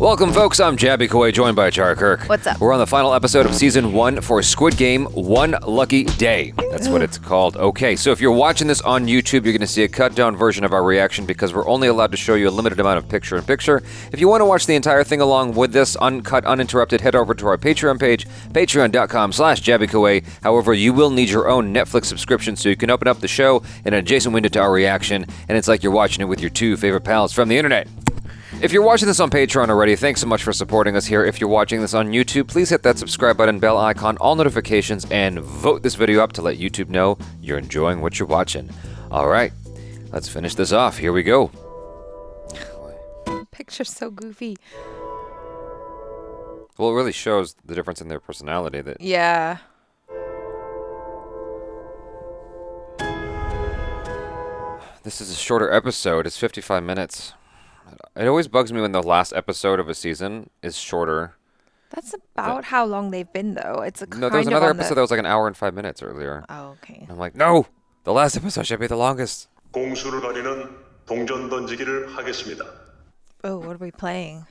Welcome, folks. I'm Jaby Koay, joined by ACHARA KIRK. What's up? We're on the final episode of Season 1 for Squid Game, One Lucky Day. That's what it's called. Okay, so if you're watching this on YouTube, you're going to see a cut-down version of our reaction because we're only allowed to show you a limited amount of picture-in-picture. If you want to watch the entire thing along with this, uncut, uninterrupted, head over to our Patreon page, patreon.com/JabyKoay. However, you will need your own Netflix subscription so you can open up the show in an adjacent window to our reaction, and it's like you're watching it with your two favorite pals from the internet. If you're watching this on Patreon already, thanks so much for supporting us here. If you're watching this on YouTube, please hit that subscribe button, bell icon, all notifications, and vote this video up to let YouTube know you're enjoying what you're watching. All right, let's finish this off. Here we go. Picture's so goofy. Well, it really shows the difference in their personality. Yeah. This is a shorter episode. It's 55 minutes. It always bugs me when the last episode of a season is shorter. That's about how long they've been, though. It's a No, there was another episode that was like an hour and 5 minutes earlier. Oh, okay. And I'm like, no! The last episode should be the longest. 공수를 가리는 동전 던지기를 하겠습니다. Oh, what are we playing?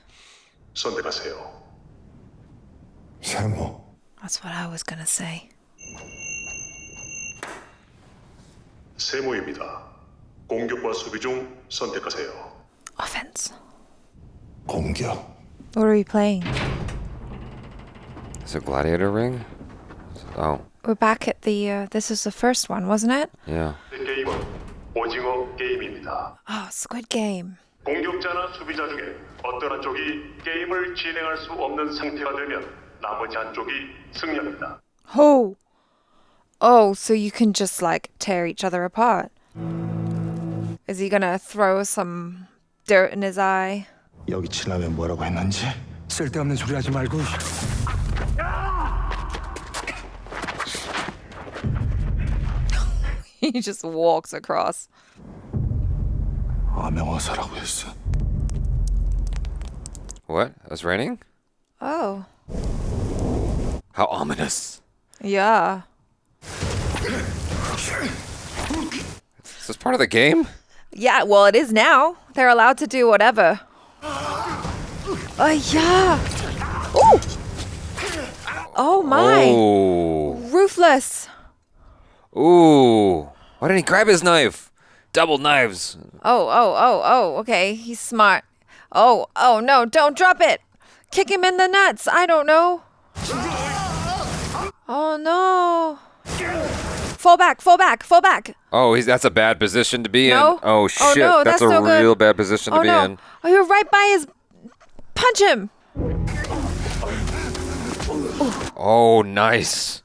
선택하세요. 세모. That's what I was gonna say. 세모입니다. 공격과 수비 중 선택하세요. Offense. 공격. What are we playing? Is it Gladiator Ring? Oh, We're back at the, this is the first one, wasn't it? yeah. 게임은 오징어 게임입니다. Oh, Squid Game. 공격자나 수비자 중에 어떤 한쪽이 게임을 진행할 수 없는 상태가 되면 나머지 한쪽이 승리합니다. Oh. Oh, so you can just, like, tear each other apart. Is he gonna throw some dirt in his eye? 여기 지나면 뭐라고 했는지 쓸데없는 소리 하지 말고. He just walks across. 암행어사라고 했어. What? It's raining? Oh. How ominous. Yeah. Is this part of the game? Yeah, well, it is now. They're allowed to do whatever. Yeah. Ooh. Oh, my. Oh. Ruthless. Ooh. Why didn't he grab his knife? Double knives. Oh, okay. He's smart. Oh, no, don't drop it. Kick him in the nuts. I don't know. Oh, no. Fall back. Oh, that's a bad position to be No. in. Oh, shit. Oh, no, that's that's a so good. real bad position to Oh, be no. in. Oh, you're right by his... Punch him. Oh, nice.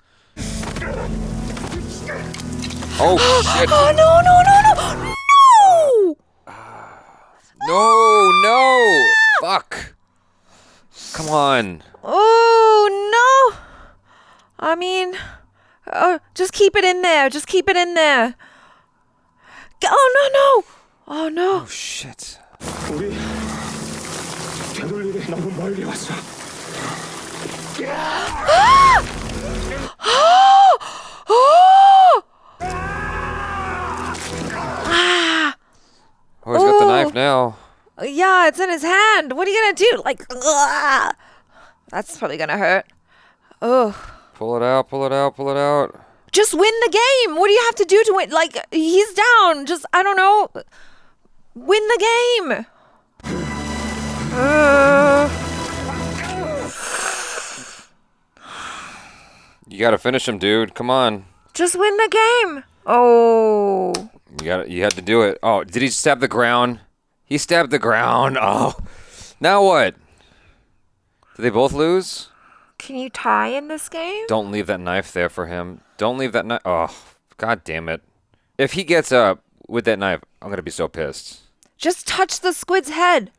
Oh, shit. Oh, no. No. Fuck. Come on. Oh, no. I mean, just keep it in there. Oh, no. Oh, no. Oh, shit. 우리 되돌리기 너무 멀리 왔어. Oh, he's got the knife now. Yeah, it's in his hand. What are you going to do? Like, ugh. That's probably going to hurt. Ugh. Pull it out. Just win the game. What do you have to do to win? Like, he's down. Just, I don't know. Win the game. You gotta finish him, dude. Come on. Just win the game. Oh. You had to do it. Oh, did he stab the ground? He stabbed the ground. Oh. Now what? Did they both lose? Can you tie in this game? Don't leave that knife there for him. Don't leave that knife. Oh, god damn it. If he gets up with that knife, I'm gonna be so pissed. Just touch the squid's head.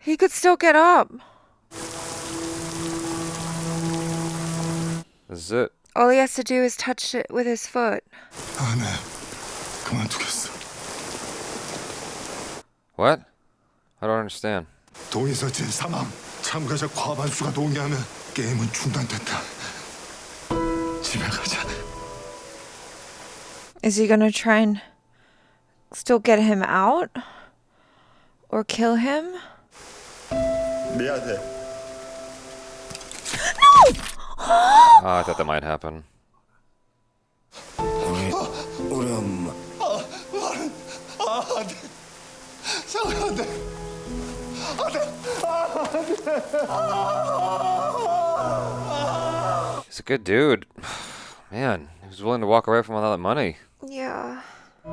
He could still get up. This is it. All he has to do is touch it with his foot. 안 해. 그만두겠어. What? I don't understand. 동의서 제3항. 참가자 과반수가 동의하면 게임은 중단된다. 집에 가자. Is he gonna try and still get him out? Or kill him? 미안해. Oh, I thought that might happen. 우리 엄마. He's a good dude. Man, he was willing to walk away from all that money. Yeah. How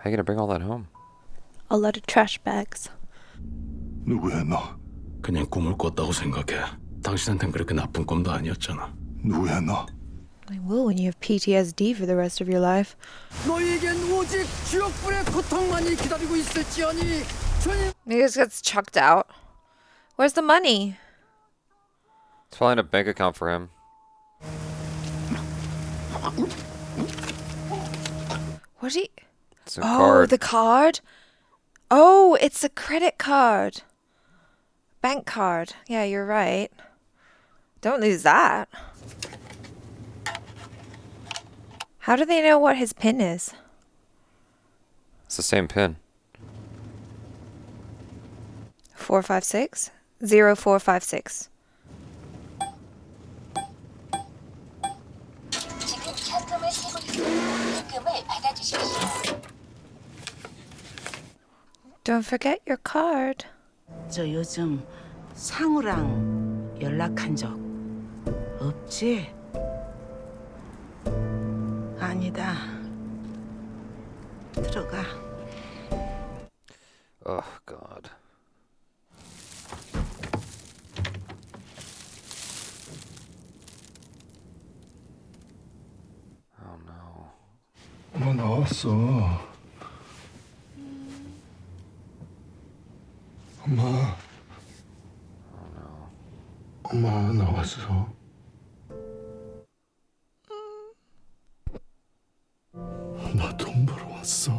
are you gonna bring all that home? A lot of trash bags. 누구야 너? 그냥 꿈을 꿨다고 생각해. 당신한텐 그렇게 나쁜 꿈도 아니었잖아. 누구야 너? I will when you have PTSD for the rest of your life. 너에겐 오직 지옥불의 고통만이 기다리고 있을지어니 주님. He just gets chucked out. Where's the money? It's probably in a bank account for him. What did he... It's a Oh, card. the card? Oh, it's a credit card. Bank card. Yeah, you're right. Don't lose that. How do they know what his PIN is? It's the same pin. 456? 0456. 지금 현금을 세고 있으니 입금을 받아주십시오. Don't forget your card. 저 요즘 상우랑 연락한 적 없지? 아니다. 들어가. Oh, God. Oh, no. 엄마 나왔어. 엄마. 엄마 나왔어. 나 돈 벌어 왔어.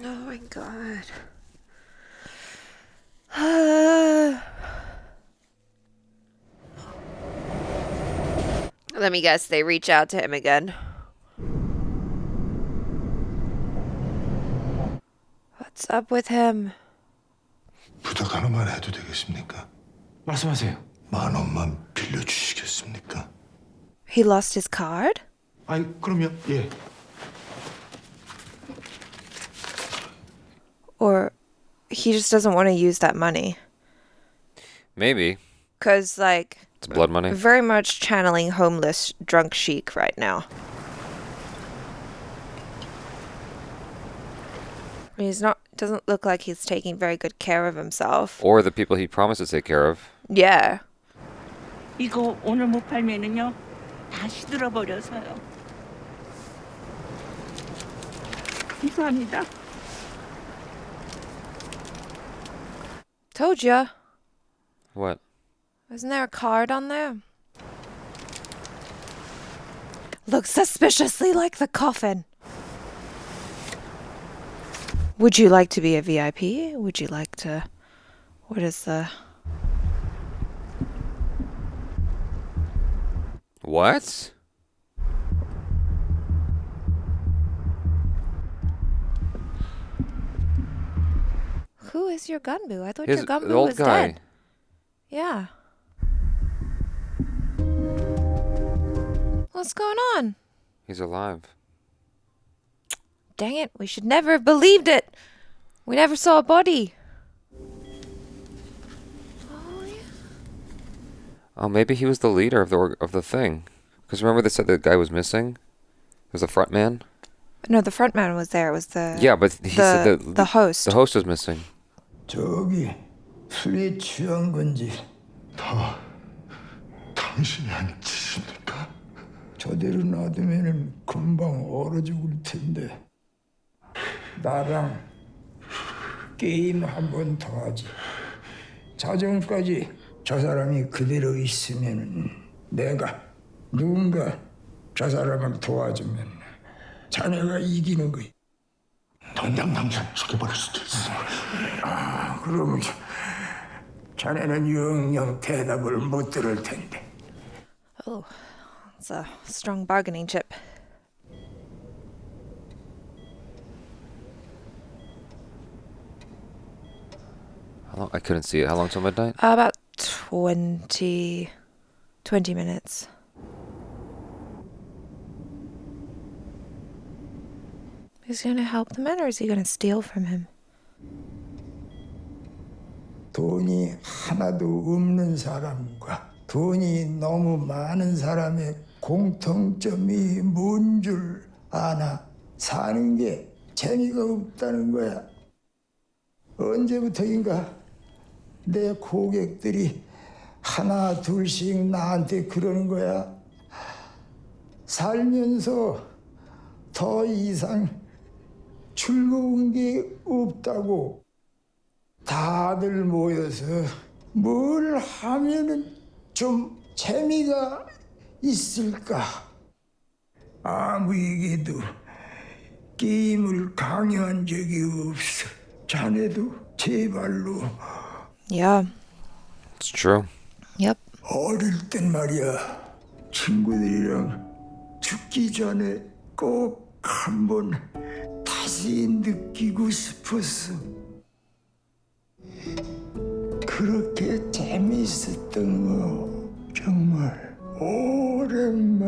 Oh my god. Let me guess, they reach out to him again. What's up with him? 부탁 하나만 해도 되겠습니까? 말씀하세요. 10,000원만 빌려주시겠습니까? He lost his card? 아이 그럼요. 예. Or he just doesn't want to use that money? Maybe. Because, like, It's blood money. very much channeling homeless drunk chic right now. I mean, he's not, doesn't look like he's taking very good care of himself. Or the people he promised to take care of. Yeah. 이거 오늘 못 팔면은요 다 시들어 버려서요. 감사합니다. Told ya. What? Isn't there a card on there? Looks suspiciously like the coffin. Would you like to be a VIP? Would you like to... What is the... What? Who is your Gunbu? I thought His your Gunbu the old was guy. dead. Yeah. What's going on? He's alive. Dang it, we should never have believed it. We never saw a body. Oh, yeah. Oh, maybe he was the leader of the thing. Because remember they said the guy was missing? It was the front man? No, the front man was there. It was the... Yeah, but he said the host. The host was missing. 저기 술에 취한 건지 다 당신이 안 치십니까? 저대로 놔두면은 금방 얼어 죽을 텐데 나랑 게임 한 번 더 하지. 자정까지 저 사람이 그대로 있으면은 내가 누군가 저 사람을 도와주면 자네가 이기는 거야. 당장 죽여버릴 수도 있어. 그러면 자네는 영영 대답을 못 들을 텐데. Oh, it's a strong bargaining chip. How long? I couldn't see it. How long till midnight? About 20 minutes. Is he gonna help the man or is he gonna steal from him? 돈이 하나도 없는 사람과 돈이 너무 많은 사람의 공통점이 뭔 줄 아나? 사는 게 재미가 없다는 거야. 언제부터인가 내 고객들이 하나 둘씩 나한테 그러는 거야. 살면서 더 이상 즐거운 게 없다고. 다들 모여서 뭘 하면은 좀 재미가 있을까? 아무 얘기도 게임을 강요한 적이 없어. 자네도 제발로. Yeah. It's true. Yep. 어릴 땐 말이야, 친구들이랑 죽기 전에 꼭 한번 다시 느끼고 싶었어. 그렇게 재미있었던 거 정말 오랜만이었어.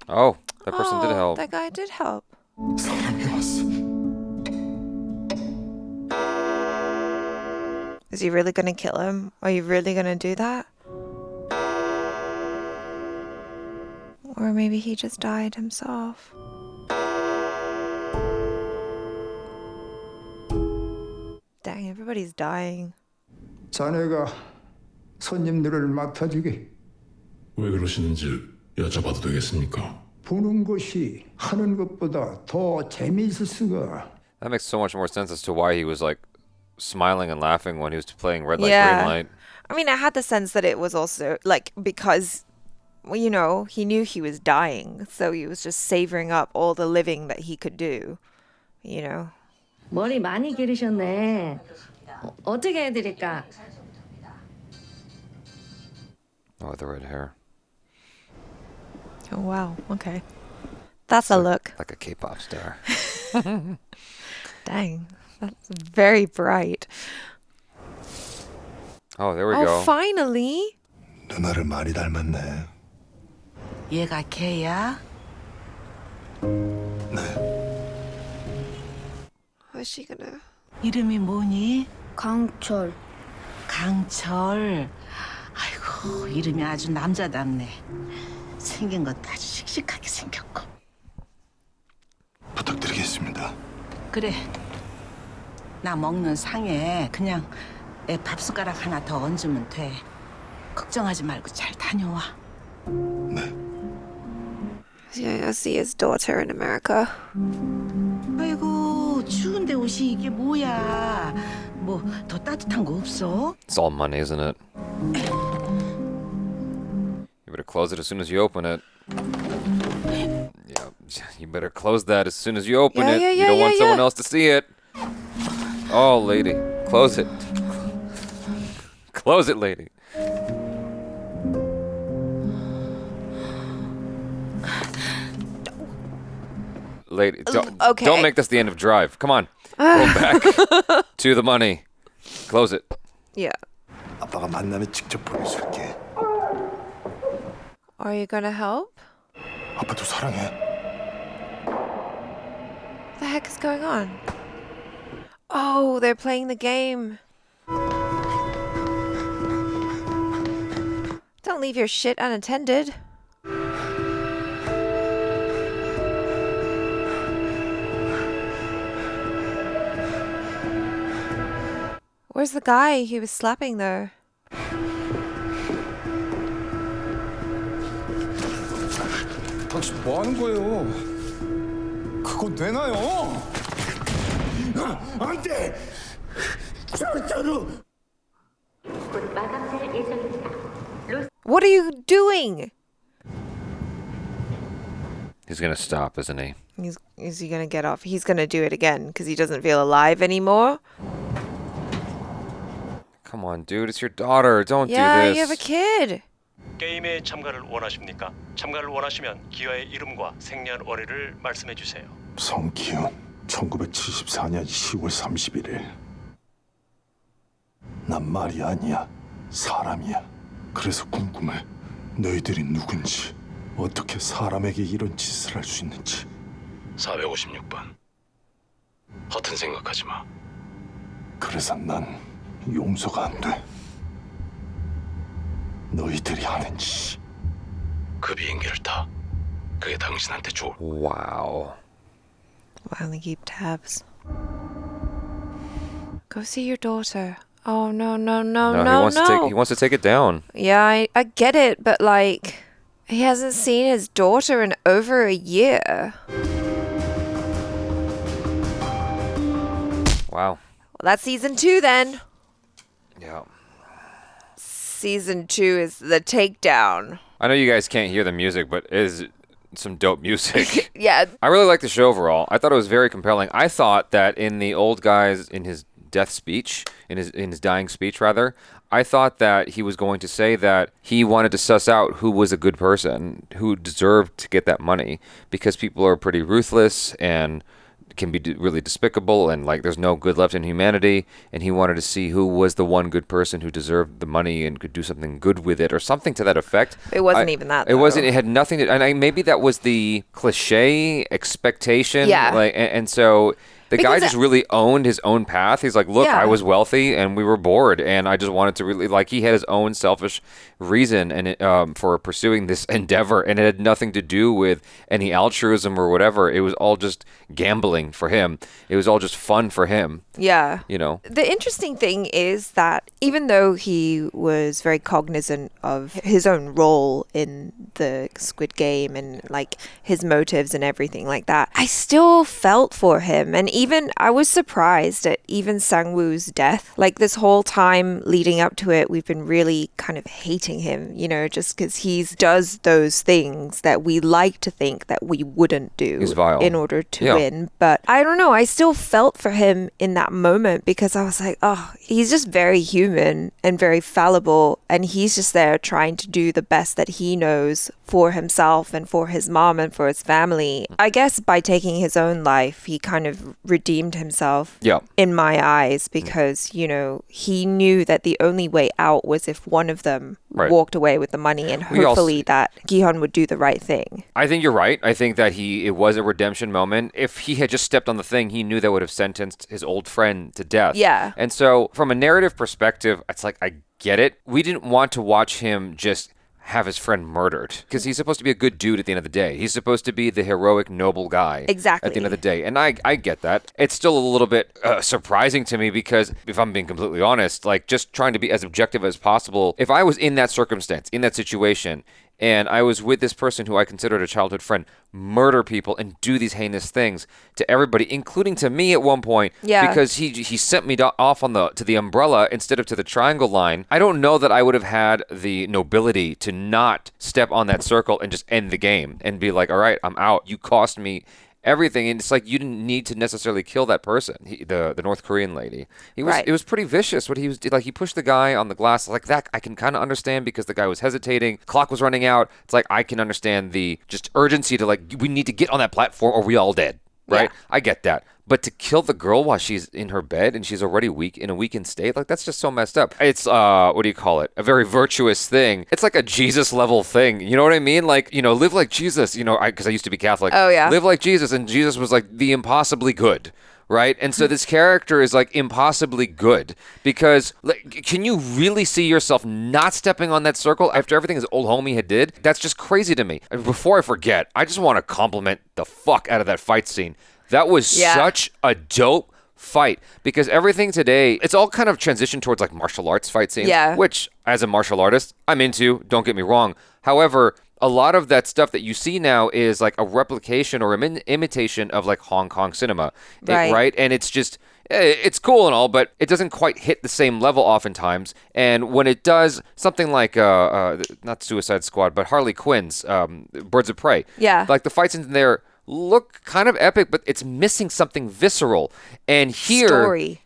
Oh, that person did help. That guy did help. 사람이 왔어. Is he really gonna kill him? Are you really gonna do that? Or maybe he just died himself. Dang, everybody's dying. 자네가 손님들을 맡아주게. 왜 그러시는지 여쭤봐도 되겠습니까? 보는 것이 하는 것보다 더 재미있을 수가. That makes so much more sense as to why he was like smiling and laughing when he was playing red light, Yeah. green light. I mean, I had the sense that it was also like because, well, you know, he knew he was dying, so he was just savoring up all the living that he could do, you know. 머리 많이 기르셨네. 어떻게 해드릴까? Oh, the red hair. Oh wow, okay, that's a look. Like a K-pop star. Dang, that's very bright. Oh, there we Oh, go. finally. 누나를 많이 닮았네. 얘가 걔야? How's she gonna? 이름이 뭐니? 강철. 강철. 아이고, 이름이 아주 남자답네. 생긴 것도 아주 씩씩하게 생겼고. 부탁드리겠습니다. 그래. 나 먹는 상에 그냥 애 밥숟가락 하나 더 얹으면 돼. 걱정하지 말고 잘 다녀와. 네. Yeah, I see his daughter in America. 아이고, 추운데 옷이 이게 뭐야? 뭐 더 따뜻한 거 없어? It's all money, isn't it? You better close it as soon as you open it. Yeah, you better close that as soon as you open Yeah, it. yeah, You yeah, don't want yeah, someone yeah. else to see it. Oh, lady, close it. Close it, lady. Lady, okay. don't make this the end of Drive. Come on, go back to the money. Close it. Yeah. 아빠가 만나면 직접 보내줄게. Are you gonna help? 아빠도 사랑해. What the heck is going on? Oh, they're playing the game. Don't leave your shit unattended. Where's the guy he was slapping though? 당신 뭐 하는 거예요? 그거 내놔요. 안 돼. What are you doing? He's gonna stop, isn't he? Is he gonna get off? He's gonna do it again because he doesn't feel alive anymore. Come on, dude. It's your daughter. Don't Yeah, do this. you have a kid. 게임에 참가를 원하십니까? 참가를 원하시면 기아의 이름과 생년월일을 말씀해 주세요. 성기훈 1974년 10월 31일. 난 말이 아니야. 사람이야. 그래서 궁금해. 너희들이 누군지, 어떻게 사람에게 이런 짓을 할 수 있는지. 456번. 허튼 생각하지 마. 그래서 난 용서가 안 돼. 너희들이 하는 짓. 그 비행기를 타. 그게 당신한테 좋을. Wow. Wow, they keep tabs. Go see your daughter. Oh no no no No, no he wants to take it down. Yeah, I get it, but like, he hasn't seen his daughter in over a year. Wow. Well, that's season 2 then. Yeah. Season 2 is the takedown. I know you guys can't hear the music, but it is some dope music. Yeah. I really like the show overall. I thought it was very compelling. I thought that in the old guy's, in his death speech, in his dying speech rather, I thought that he was going to say that he wanted to suss out who was a good person, who deserved to get that money, because people are pretty ruthless and can be really despicable, and like there's no good left in humanity, and he wanted to see who was the one good person who deserved the money and could do something good with it, or something to that effect. It wasn't even that, It wasn't. though. It had nothing to. And maybe that was the cliche expectation. Yeah. Like, and so the guy Because just really owned his own path. He's like, look, Yeah. I was wealthy and we were bored, and I just wanted to really, like, he had his own selfish reason and for pursuing this endeavor, and it had nothing to do with any altruism or whatever. It was all just gambling for him. It was all just fun for him. Yeah. You know. The interesting thing is that even though he was very cognizant of his own role in the Squid Game and like his motives and everything like that, I still felt for him. And even I was surprised at even Sang-woo's death. Like this whole time leading up to it, we've been really kind of hating him, you know, just because he does those things that we like to think that we wouldn't do He's vile. in order to Yeah. win. But I don't know, I still felt for him in that moment because I was like, oh, he's just very human and very fallible, and he's just there trying to do the best that he knows for himself and for his mom and for his family. I guess by taking his own life, he kind of redeemed himself Yeah. in my eyes because, you know, he knew that the only way out was if one of them Right. walked away with the money, and We all hopefully see- that Gi-hun would do the right thing. I think you're right. I think that it was a redemption moment. If he had just stepped on the thing, he knew that would have sentenced his old friend to death. Yeah. And so from a narrative perspective, it's like, I get it. We didn't want to watch him just have his friend murdered because he's supposed to be a good dude at the end of the day. He's supposed to be the heroic, noble guy Exactly. at the end of the day. And I get that. It's still a little bit surprising to me because if I'm being completely honest, like just trying to be as objective as possible, if I was in that circumstance, in that situation, and I was with this person who I considered a childhood friend murder people and do these heinous things to everybody, including to me at one point, Yeah. because he sent me off to the umbrella instead of to the triangle line. I don't know that I would have had the nobility to not step on that circle and just end the game and be like, all right, I'm out. You cost me everything, and it's like you didn't need to necessarily kill that person, the North Korean lady. Right. It was pretty vicious what he was like. He pushed the guy on the glass like that. I can kind of understand because the guy was hesitating, clock was running out. It's like I can understand the just urgency to like we need to get on that platform or we all dead, right? Yeah. I get that. But to kill the girl while she's in her bed and she's already in a weakened state, like that's just so messed up. It's what do you call it? A very virtuous thing. It's like a Jesus level thing. You know what I mean? Like, you know, live like Jesus. You know, because I used to be Catholic. Oh, yeah. Live like Jesus, and Jesus was like the impossibly good. Right? And so this character is like impossibly good because like, can you really see yourself not stepping on that circle after everything his old homie had did? That's just crazy to me. And before I forget, I just want to compliment the fuck out of that fight scene. That was such a dope fight because everything today, it's all kind of transitioned towards like martial arts fight scenes, Yeah. which as a martial artist, I'm into, don't get me wrong. However, a lot of that stuff that you see now is like a replication or imitation of like Hong Kong cinema, Right. right? And it's just, it's cool and all, but it doesn't quite hit the same level oftentimes. And when it does, something like not Suicide Squad, but Harley Quinn's Birds of Prey. Yeah. Like the fight scenes in there look kind of epic, but it's missing something visceral. And here, Story.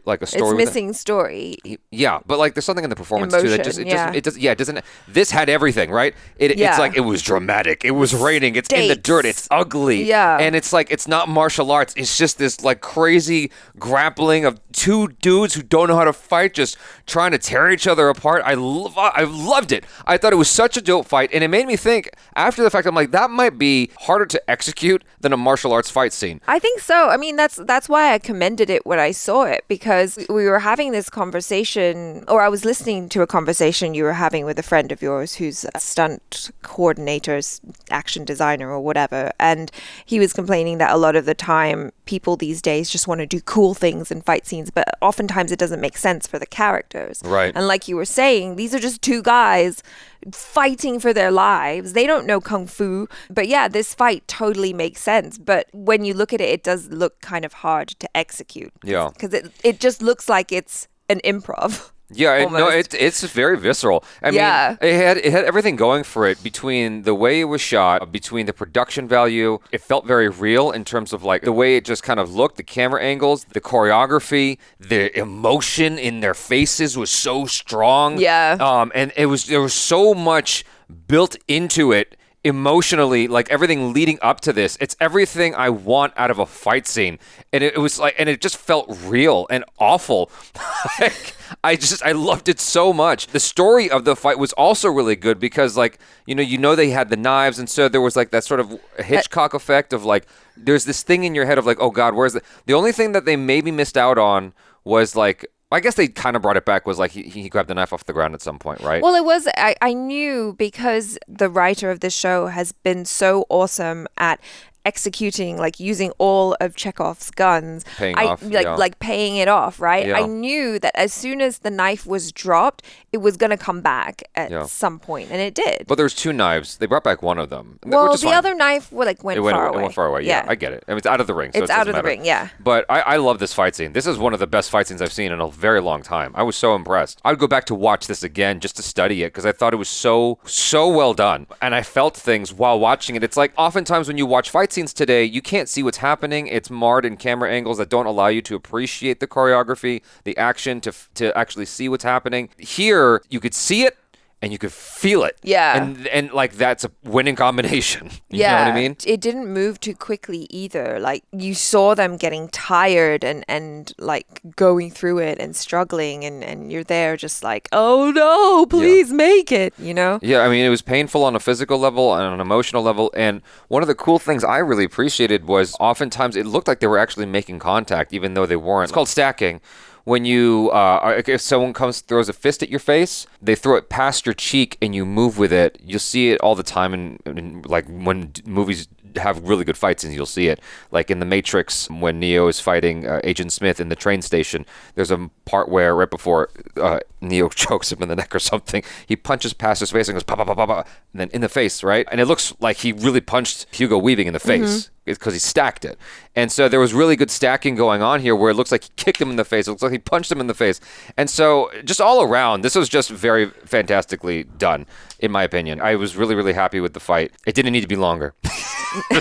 like a story. It's missing story. Yeah, but like there's something in the performance too that Emotion, it doesn't. This had everything, right? It's like it was dramatic. It was raining. It's in the dirt. It's ugly. Yeah, and it's like it's not martial arts. It's just this like crazy grappling of two dudes who don't know how to fight, just trying to tear each other apart. I loved it. I thought it was such a dope fight, and it made me think after the fact. I'm like, that might be harder to execute than a martial arts fight scene. I think so. I mean, that's why I commended it when I saw it, because we were having this conversation, or I was listening to a conversation you were having with a friend of yours who's a stunt coordinator, action designer or whatever, and he was complaining that a lot of the time people these days just want to do cool things in fight scenes, but oftentimes it doesn't make sense for the characters. Right. And like you were saying, these are just two guys fighting for their lives. They don't know kung fu, but yeah, this fight totally makes sense. But when you look at it, it does look kind of hard to execute. Yeah, because it just looks like it's an improv. Yeah, it's very visceral. I mean, it had everything going for it, between the way it was shot, between the production value. It felt very real in terms of like the way it just kind of looked, the camera angles, the choreography, the emotion in their faces was so strong. Yeah. And there was so much built into it emotionally, like everything leading up to this. It's everything I want out of a fight scene. And it was like, and it just felt real and awful. I loved it so much. The story of the fight was also really good because, like, you know they had the knives, and so there was like that sort of Hitchcock effect of like, there's this thing in your head of like, oh God, where's the only thing that they maybe missed out on was like, I guess they kind of brought it back, was like he grabbed the knife off the ground at some point, right? Well, it was, I knew, because the writer of this show has been so awesome at executing, like using all of Chekhov's guns, paying it off, right? Yeah. I knew that as soon as the knife was dropped, it was going to come back at some point, and it did. But there was two knives. They brought back one of them. Well, the other knife went far away. It went far away. Yeah, I get it. I mean, it's out of the ring. So it's out of the ring. Yeah. But I love this fight scene. This is one of the best fight scenes I've seen in a very long time. I was so impressed. I would go back to watch this again just to study it because I thought it was so well done, and I felt things while watching it. It's like oftentimes when you watch fight scenes today, you can't see what's happening. It's marred in camera angles that don't allow you to appreciate the choreography, the action, to actually see what's happening. Here, you could see it and you could feel it. Yeah. And like that's a winning combination. You know what I mean? It didn't move too quickly either. Like you saw them getting tired and like going through it and struggling, and you're there just like, oh no, please make it, you know? Yeah, I mean, it was painful on a physical level and on an emotional level. And one of the cool things I really appreciated was oftentimes it looked like they were actually making contact, even though they weren't. It's called stacking. When you, if someone throws a fist at your face, they throw it past your cheek and you move with it. You'll see it all the time in like when movies have really good fight scenes, you'll see it. Like in The Matrix, when Neo is fighting Agent Smith in the train station, there's a part where right before Neo chokes him in the neck or something, he punches past his face and goes, pa, pa, pa, pa, pa, and then in the face, right? And it looks like he really punched Hugo Weaving in the face. Because he stacked it. And so there was really good stacking going on here where it looks like he kicked him in the face. It looks like he punched him in the face. And so just all around, this was just very fantastically done, in my opinion. I was really, really happy with the fight. It didn't need to be longer.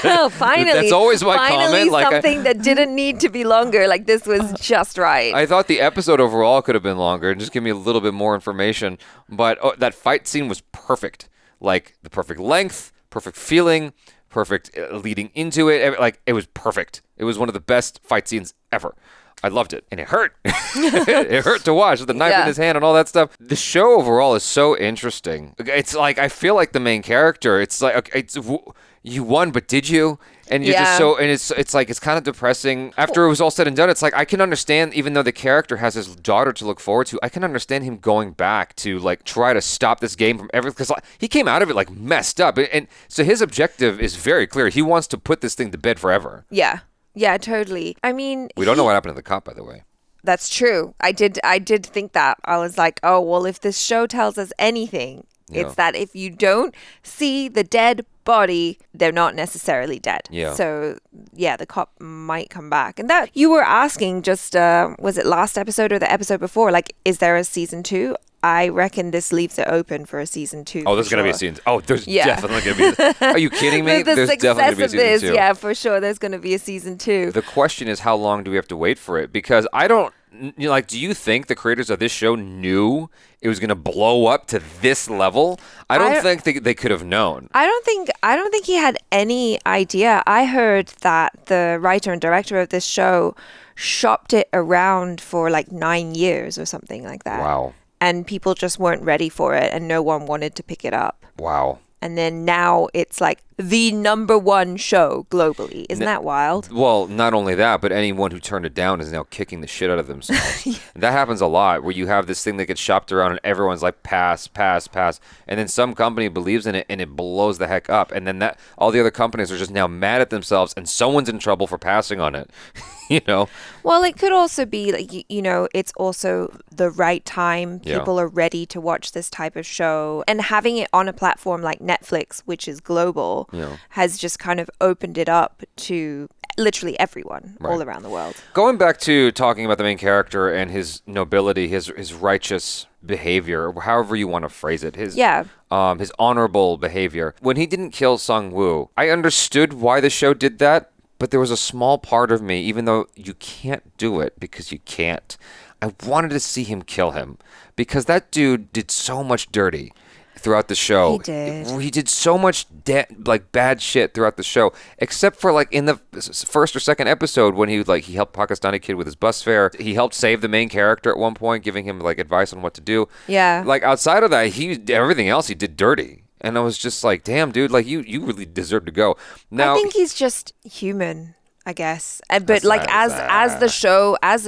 Oh, finally. That's always my comment. Like something that didn't need to be longer. Like this was just right. I thought the episode overall could have been longer and just give me a little bit more information. But that fight scene was perfect. Like the perfect length, perfect feeling, perfect leading into it. Like it was perfect. It was one of the best fight scenes ever. I loved it, and it hurt. It hurt to watch with the knife in his hand and all that stuff. The show overall is so interesting. It's like I feel like the main character. It's like you won, but did you? And you're just so, and it's like it's kind of depressing. After it was all said and done, it's like I can understand, even though the character has his daughter to look forward to, I can understand him going back to like try to stop this game from everything, because like, he came out of it like messed up, and so his objective is very clear. He wants to put this thing to bed forever. Yeah, totally. I mean, we don't know what happened to the cop, by the way. That's true. I did think that. I was like, oh, well, if this show tells us anything, it's that if you don't see the dead body, they're not necessarily dead. Yeah. So yeah, the cop might come back. And that you were asking just was it last episode or the episode before? Like, is there a season 2? I reckon this leaves it open for a season 2. Oh, there's going to be a season. Oh, there's definitely going to be. Are you kidding me? The There's definitely going to be a season 2. Yeah, for sure. There's going to be a season 2. The question is, how long do we have to wait for it? Because I don't, like, do you think the creators of this show knew it was going to blow up to this level? I don't think they could have known. I don't think he had any idea. I heard that the writer and director of this show shopped it around for like 9 years or something like that. Wow. And people just weren't ready for it, and no one wanted to pick it up. Wow. And then now it's like the #1 show globally. Isn't that wild? Well, not only that, but anyone who turned it down is now kicking the shit out of themselves. Yeah. That happens a lot, where you have this thing that gets shopped around and everyone's like, pass, pass, pass. And then some company believes in it and it blows the heck up. And then all the other companies are just now mad at themselves and someone's in trouble for passing on it. You know? Well, it could also be like, it's also the right time. Yeah. People are ready to watch this type of show. And having it on a platform like Netflix, which is global, has just kind of opened it up to literally everyone all around the world. Going back to talking about the main character and his nobility, his righteous behavior, however you want to phrase it, his honorable behavior. When he didn't kill Sung-woo, I understood why the show did that. But there was a small part of me, even though you can't do it because you can't, I wanted to see him kill him, because that dude did so much dirty throughout the show. He did. He did so much bad shit throughout the show, except for like in the first or second episode when he helped Pakistani kid with his bus fare. He helped save the main character at one point, giving him like advice on what to do. Yeah. Like outside of that, everything else he did dirty. And I was just like, damn, dude, like you really deserve to go. Now, I think he's just human, I guess. But like as the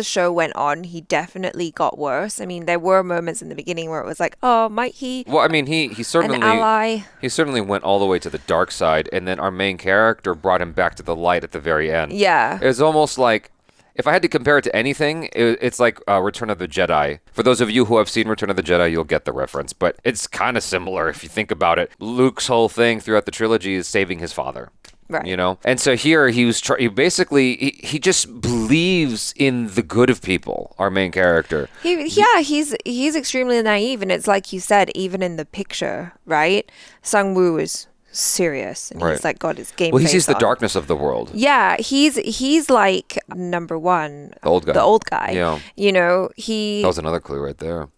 show went on, he definitely got worse. I mean, there were moments in the beginning where it was like, oh, might he? Well, I mean, he certainly an ally. He certainly went all the way to the dark side, and then our main character brought him back to the light at the very end. Yeah. It was almost like, if I had to compare it to anything, it's like Return of the Jedi. For those of you who have seen Return of the Jedi, you'll get the reference, but it's kind of similar if you think about it. Luke's whole thing throughout the trilogy is saving his father. Right. You know? And so here he he just believes in the good of people, our main character. He's extremely naive, and it's like you said, even in the picture, right? Sung-woo is serious, and he's like got his game face on. Well, he sees the darkness of the world. Yeah, he's like #1, the old guy. Yeah, that was another clue right there.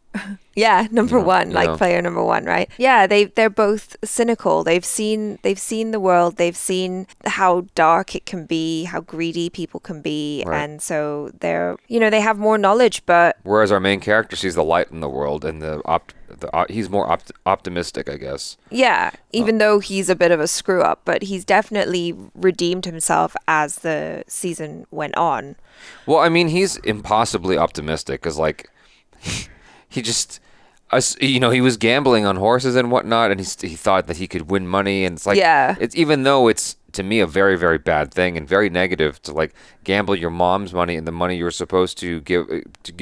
Yeah, #1, like player #1, right? Yeah, they're both cynical. They've seen the world. They've seen how dark it can be, how greedy people can be, and so they have more knowledge. But whereas our main character sees the light in the world, and he's more optimistic, I guess. Yeah, even though he's a bit of a screw up, but he's definitely redeemed himself as the season went on. Well, I mean, he's impossibly optimistic because, like, he just, he was gambling on horses and whatnot, and he thought that he could win money, and it's like, it's even though it's to me a very, very bad thing and very negative to like gamble your mom's money and the money you're supposed to give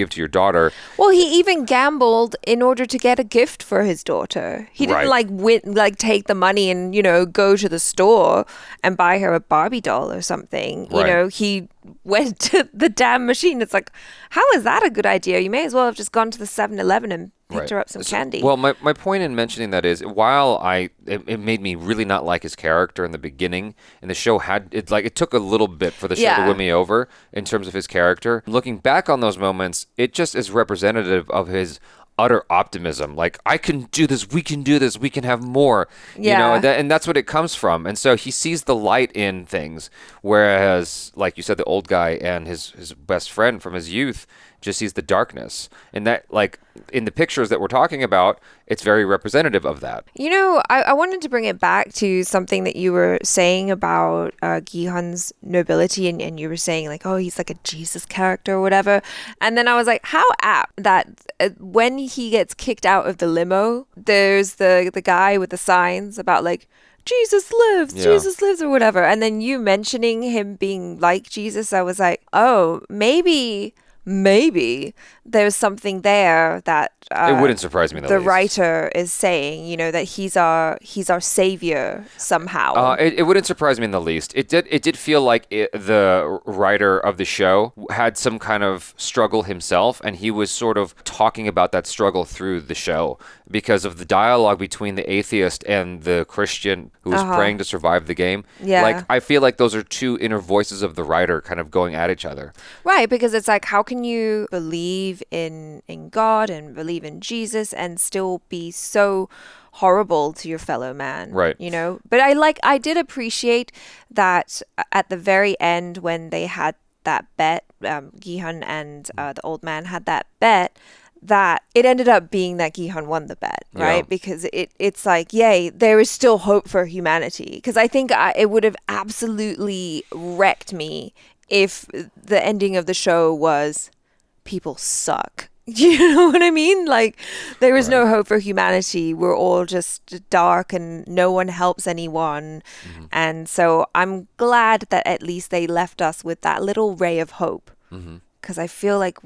to your daughter. Well, he even gambled in order to get a gift for his daughter. He didn't take the money and go to the store and buy her a Barbie doll or something. He went to the damn machine. It's like, how is that a good idea? You may as well have just gone to the 7-Eleven and picked her up some candy. Well, my point in mentioning that is, while it made me really not like his character in the beginning, and the show it took a little bit for the show to win me over in terms of his character. Looking back on those moments, it just is representative of his utter optimism. Like, I can do this, we can do this, we can have more. And that's what it comes from. And so he sees the light in things, whereas, like you said, the old guy and his best friend from his youth just sees the darkness. And that, like, in the pictures that we're talking about, it's very representative of that. I wanted to bring it back to something that you were saying about Gi-hun's nobility, and you were saying like, oh, he's like a Jesus character or whatever. And then I was like, how apt that when he gets kicked out of the limo, there's the guy with the signs about like, Jesus lives or whatever. And then you mentioning him being like Jesus, I was like, oh, maybe maybe there's something there that it wouldn't surprise me in the least. writer is saying, you know, that he's our savior somehow. It wouldn't surprise me in the least. It did feel like the writer of the show had some kind of struggle himself, and he was sort of talking about that struggle through the show because of the dialogue between the atheist and the Christian who was praying to survive the game. Yeah. Like, I feel like those are two inner voices of the writer kind of going at each other. Right, because it's like, how can you believe in God and believe in Jesus and still be so horrible to your fellow man? Right. You know? But I did appreciate that at the very end when they had that bet, Gi-hun and the old man had that bet, that it ended up being that Gi-hun won the bet, right? Yeah. Because it's like, yay, there is still hope for humanity. Because I think it would have absolutely wrecked me if the ending of the show was people suck. You know what I mean? Like, there is no hope for humanity. We're all just dark and no one helps anyone. And so I'm glad that at least they left us with that little ray of hope. Because I feel like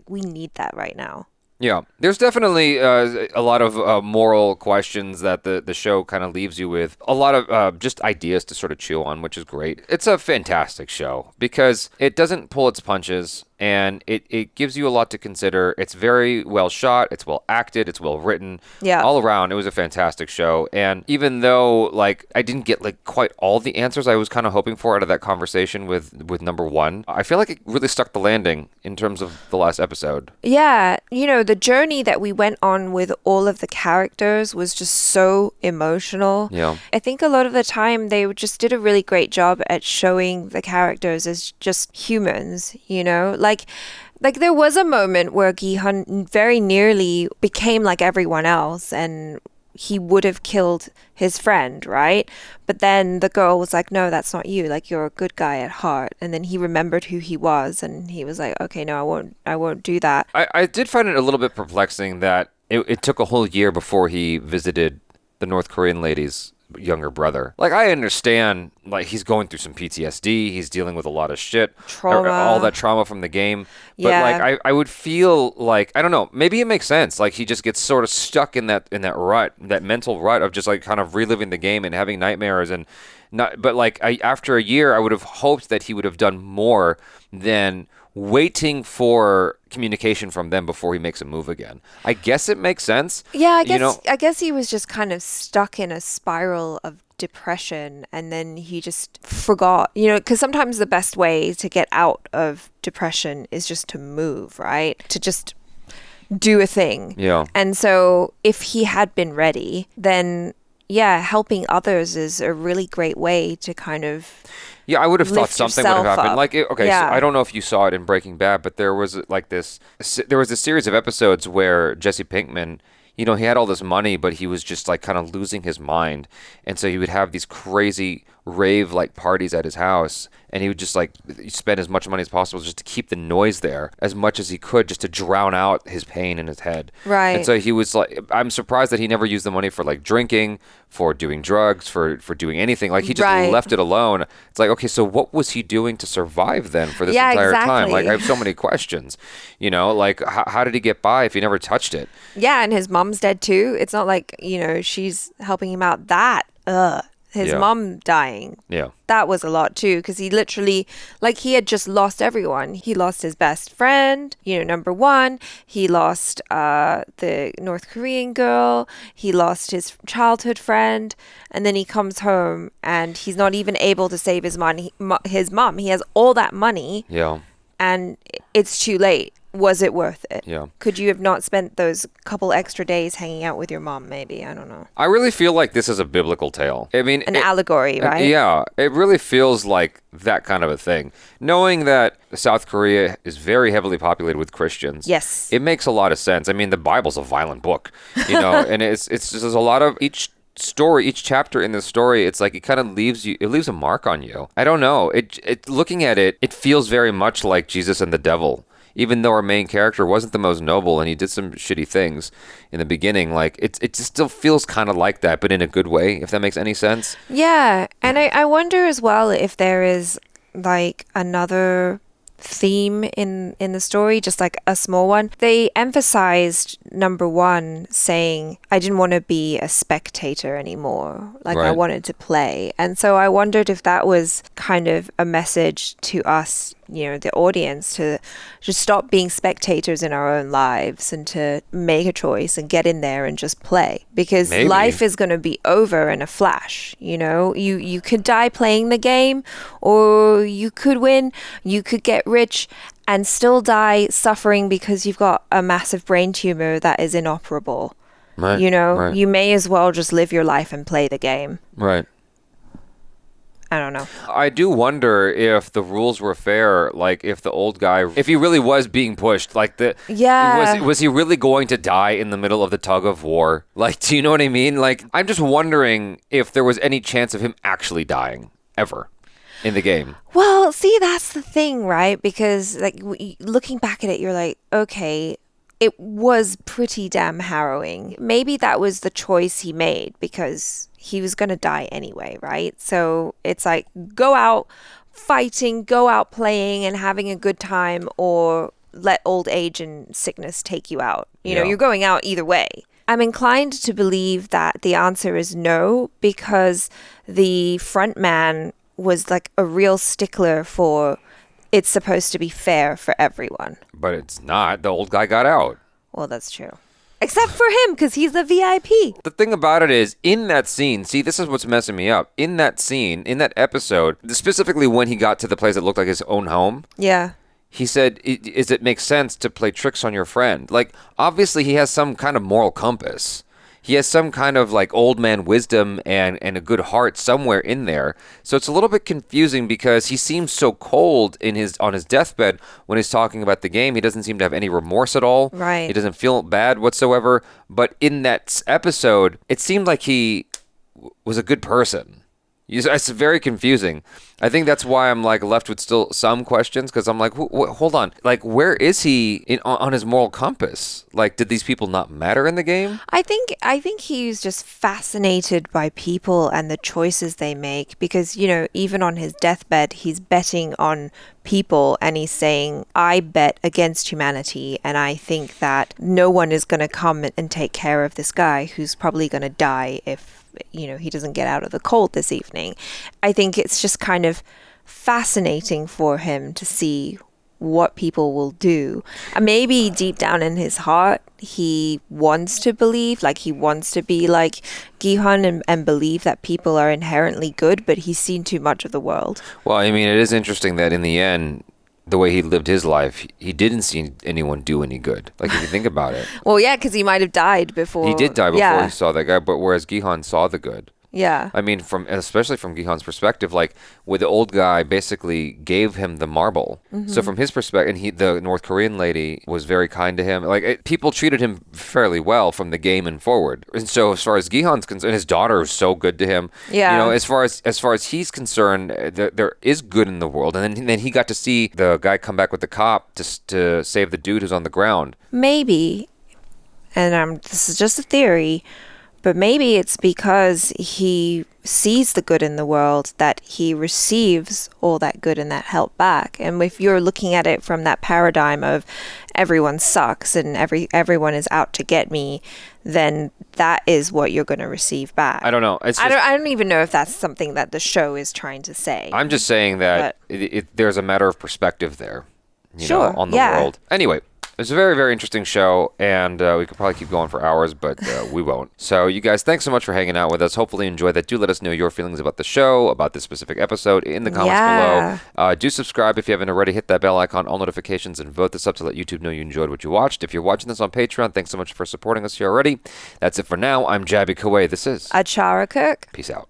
we need that right now. Yeah, there's definitely a lot of moral questions that the show kind of leaves you with. A lot of just ideas to sort of chew on, which is great. It's a fantastic show because it doesn't pull its punches and it gives you a lot to consider. It's very well shot. It's well acted. It's well written. Yeah. All around, it was a fantastic show. And even though, like, I didn't get, like, quite all the answers I was kind of hoping for out of that conversation with number one, I feel like it really stuck the landing in terms of the last episode. Yeah, you know, the journey that we went on with all of the characters was just so emotional. Yeah. I think a lot of the time they just did a really great job at showing the characters as just humans, you know? Like there was a moment where Gi-hun very nearly became like everyone else and he would have killed his friend, right? But then the girl was like, no, that's not you. Like, you're a good guy at heart. And then he remembered who he was and he was like, okay, no, I won't do that. I did find it a little bit perplexing that it took a whole year before he visited the North Korean lady's younger brother. Like, I understand, like, he's going through some PTSD, he's dealing with a lot of shit, Trauma. all that trauma from the game. But Yeah. like, I would feel like, I don't know, maybe it makes sense. Like, he just gets sort of stuck in that rut, that mental rut of just like kind of reliving the game and having nightmares and not. But like, after a year, I would have hoped that he would have done more than waiting for communication from them before he makes a move again. I guess it makes sense. Yeah, I I guess he was just kind of stuck in a spiral of depression and then he just forgot, you know, because sometimes the best way to get out of depression is just to move, right? To just do a thing. Yeah. And so if he had been ready, then yeah, helping others is a really great way to kind of Yeah, I would have thought lift something would have yourself happened. up. Like, okay, Yeah. so I don't know if you saw it in Breaking Bad, but there was a series of episodes where Jesse Pinkman, you know, he had all this money, but he was just like kind of losing his mind, and so he would have these crazy rave-like parties at his house, and he would just like spend as much money as possible just to keep the noise there as much as he could, just to drown out his pain in his head. Right. And so he was like, I'm surprised that he never used the money for like drinking, for doing drugs, for doing anything. Like, he just Right. left it alone. It's like, okay, so what was he doing to survive then for this Yeah, entire time? exactly. Like, I have so many questions. You know, like, how did he get by if he never touched it? Yeah, and his mom's dead too. It's not like, you know, she's helping him out. His Yeah. mom dying. Yeah. That was a lot too, because he literally, like, he had just lost everyone. He lost his best friend, you know, number one. He lost the North Korean girl. He lost his childhood friend. And then he comes home and he's not even able to save his mom. He has all that money Yeah. and it's too late. Was it worth it? Yeah. Could you have not spent those couple extra days hanging out with your mom, maybe? I don't know. I really feel like this is a biblical tale. I mean, An allegory, right? Yeah, it really feels like that kind of a thing. Knowing that South Korea is very heavily populated with Christians, Yes. it makes a lot of sense. I mean, the Bible's a violent book, you know, and it's just, there's a lot of each chapter in the story, it's like it kind of leaves a mark on you. I don't know. It looking at it, it feels very much like Jesus and the devil. Even though our main character wasn't the most noble and he did some shitty things in the beginning, like it just still feels kind of like that, but in a good way, if that makes any sense. Yeah. And I wonder as well if there is like another theme in the story, just like a small one. They emphasized number one saying, I didn't want to be a spectator anymore. Like I Right. wanted to play. And so I wondered if that was kind of a message to us, you know, the audience, to just stop being spectators in our own lives and to make a choice and get in there and just play, because Maybe. life is going to be over in a flash. You know, you could die playing the game, or you could win, you could get rich and still die suffering because you've got a massive brain tumor that is inoperable. Right. You know, Right. you may as well just live your life and play the game. Right. I don't know. I do wonder if the rules were fair, like if the old guy, if he really was being pushed, like Yeah. was he really going to die in the middle of the tug of war? Like, do you know what I mean? Like, I'm just wondering if there was any chance of him actually dying ever in the game. Well, see, that's the thing, right? Because like looking back at it, you're like, okay, it was pretty damn harrowing. Maybe that was the choice he made because he was going to die anyway, right? So it's like, go out fighting, go out playing and having a good time, or let old age and sickness take you out. You know, Yeah. you're going out either way. I'm inclined to believe that the answer is no, because the front man was like a real stickler for it's supposed to be fair for everyone. But it's not. The old guy got out. Well, that's true. Except for him, because he's the VIP. The thing about it is, in that scene, see, this is what's messing me up. In that scene, in that episode, specifically when he got to the place that looked like his own home, Yeah. he said, it makes sense to play tricks on your friend. Like, obviously, he has some kind of moral compass. He has some kind of like old man wisdom and a good heart somewhere in there. So it's a little bit confusing because he seems so cold on his deathbed when he's talking about the game. He doesn't seem to have any remorse at all. Right. He doesn't feel bad whatsoever. But in that episode, it seemed like he was a good person. It's very confusing. I think that's why I'm like left with still some questions, because I'm like, hold on, like where is he on his moral compass? Like, did these people not matter in the game? I think he's just fascinated by people and the choices they make, because, you know, even on his deathbed, he's betting on people and he's saying, I bet against humanity, and I think that no one is going to come and take care of this guy who's probably going to die if, you know, he doesn't get out of the cold this evening. I think it's just kind of fascinating for him to see what people will do. And maybe deep down in his heart, he wants to believe, like he wants to be like Gi-hun and believe that people are inherently good, but he's seen too much of the world. Well, I mean, it is interesting that in the end, the way he lived his life, he didn't see anyone do any good. Like, if you think about it. Well, yeah, because he might have died before. He did die before Yeah. he saw that guy, but whereas Gi-hun saw the good. Yeah. I mean, especially from Gi-hun's perspective, like, where the old guy basically gave him the marble. So from his perspective, and the North Korean lady was very kind to him. Like, people treated him fairly well from the game and forward. And so as far as Gi-hun's concerned, his daughter is so good to him. Yeah. You know, as far as he's concerned, there is good in the world. And then he got to see the guy come back with the cop to save the dude who's on the ground. Maybe, and this is just a theory, but maybe it's because he sees the good in the world that he receives all that good and that help back. And if you're looking at it from that paradigm of everyone sucks and everyone is out to get me, then that is what you're going to receive back. I don't know. It's just, I don't even know if that's something that the show is trying to say. I'm just saying that there's a matter of perspective there, you know, Sure, on the yeah. world. Anyway, it's a very, very interesting show, and we could probably keep going for hours, but we won't. So you guys, thanks so much for hanging out with us. Hopefully you enjoyed that. Do let us know your feelings about the show, about this specific episode in the comments below. Do subscribe if you haven't already. Hit that bell icon, all notifications, and vote this up to let YouTube know you enjoyed what you watched. If you're watching this on Patreon, thanks so much for supporting us here already. That's it for now. I'm Jaby Koay. This is ACHARA KIRK. Peace out.